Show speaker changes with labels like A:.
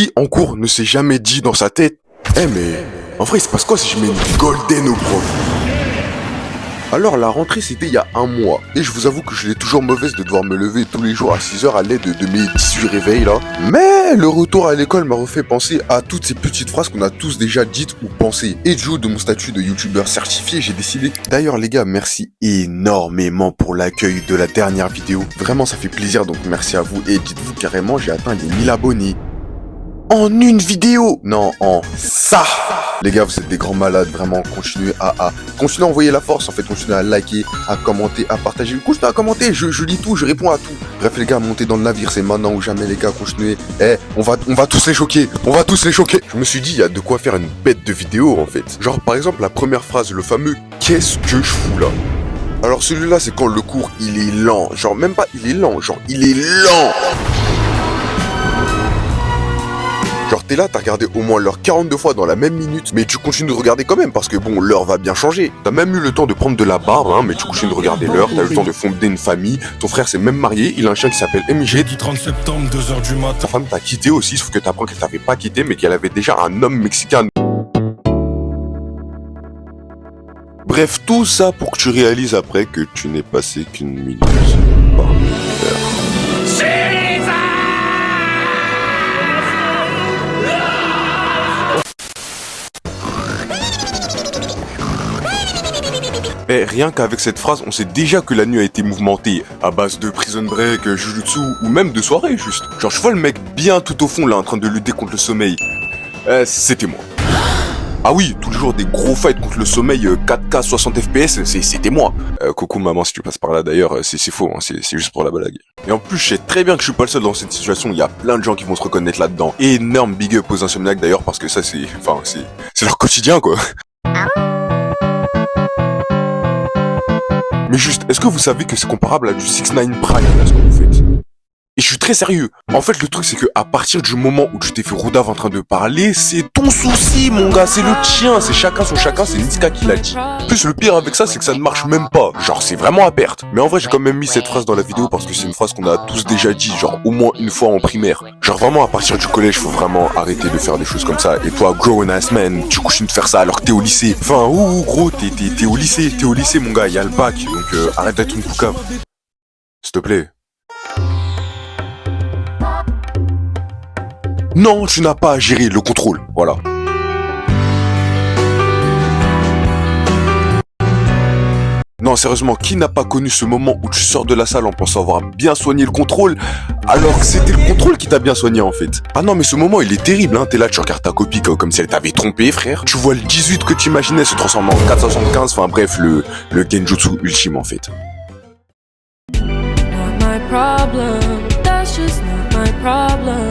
A: Qui en cours ne s'est jamais dit dans sa tête mais en vrai il se passe quoi si je mets une golden au prof? Alors la rentrée c'était il y a un mois, et je vous avoue que je l'ai toujours mauvaise de devoir me lever tous les jours à 6h à l'aide de mes 18 réveils là. Mais le retour à l'école m'a refait penser à toutes ces petites phrases qu'on a tous déjà dites ou pensées. Et du haut de mon statut de youtubeur certifié, j'ai décidé... D'ailleurs les gars, merci énormément pour l'accueil de la dernière vidéo. Vraiment ça fait plaisir, donc merci à vous. Et dites-vous carrément, j'ai atteint les 1000 abonnés. En une vidéo! Non, en ça! Les gars, vous êtes des grands malades, vraiment, continuez à envoyer la force, en fait, continuez à liker, à commenter, à partager, continuez à commenter, je lis tout, je réponds à tout. Bref les gars, montez dans le navire, c'est maintenant ou jamais les gars, continuez. On va tous les choquer, on va tous les choquer. Je me suis dit, il y a de quoi faire une bête de vidéo, en fait. Genre, par exemple, la première phrase, le fameux « Qu'est-ce que je fous là ?» Alors celui-là, c'est quand le cours, il est lent, genre même pas il est lent, genre il est lent. Genre t'es là, t'as regardé au moins l'heure 42 fois dans la même minute, mais tu continues de regarder quand même parce que bon, l'heure va bien changer. T'as même eu le temps de prendre de la barbe, mais tu continues de regarder l'heure, t'as eu le temps de fonder une famille, ton frère s'est même marié, il a un chien qui s'appelle MJ.
B: Du 30 septembre, 2h du matin.
A: Ta femme t'a quitté aussi, sauf que t'apprends qu'elle t'avait pas quitté, mais qu'elle avait déjà un homme mexicain. Bref, tout ça pour que tu réalises après que tu n'es passé qu'une minute parmi l'heure. Rien qu'avec cette phrase, on sait déjà que la nuit a été mouvementée à base de prison break, jujutsu ou même de soirée juste. Genre je vois le mec bien tout au fond là en train de lutter contre le sommeil. C'était moi. Ah oui, tous les jours des gros fights contre le sommeil 4K 60 FPS, c'était moi. Coucou maman si tu passes par là d'ailleurs, c'est faux, c'est juste pour la blague. Et en plus je sais très bien que je suis pas le seul dans cette situation, il y a plein de gens qui vont se reconnaître là-dedans. Énorme big up aux insomniaques d'ailleurs parce que ça c'est leur quotidien quoi. Mais juste, est-ce que vous savez que c'est comparable à du 6ix9ine Prime, là, ce que vous faites? Et je suis très sérieux. En fait, le truc, c'est que à partir du moment où tu t'es fait Roudave en train de parler, c'est ton souci, mon gars, c'est le tien, c'est chacun son chacun, c'est Niska qui l'a dit. Plus, le pire avec ça, c'est que ça ne marche même pas. Genre, c'est vraiment à perte. Mais en vrai, j'ai quand même mis cette phrase dans la vidéo parce que c'est une phrase qu'on a tous déjà dit, genre, au moins une fois en primaire. Genre, vraiment, à partir du collège, faut vraiment arrêter de faire des choses comme ça. Et toi, grown ass man, tu continues de faire ça alors que t'es au lycée. Enfin, gros, t'es au lycée, mon gars, il y a le bac, donc arrête d'être une poucave. S'il te plaît. Non, tu n'as pas à gérer le contrôle, voilà. Non, sérieusement, qui n'a pas connu ce moment où tu sors de la salle en pensant avoir bien soigné le contrôle, alors que c'était le contrôle qui t'a bien soigné en fait. Ah non, mais ce moment il est terrible, t'es là, tu regardes ta copie comme si elle t'avait trompé, frère. Tu vois le 18 que tu imaginais se transformer en 475, enfin bref, le genjutsu ultime en fait.
C: Not my problem, that's just not my problem.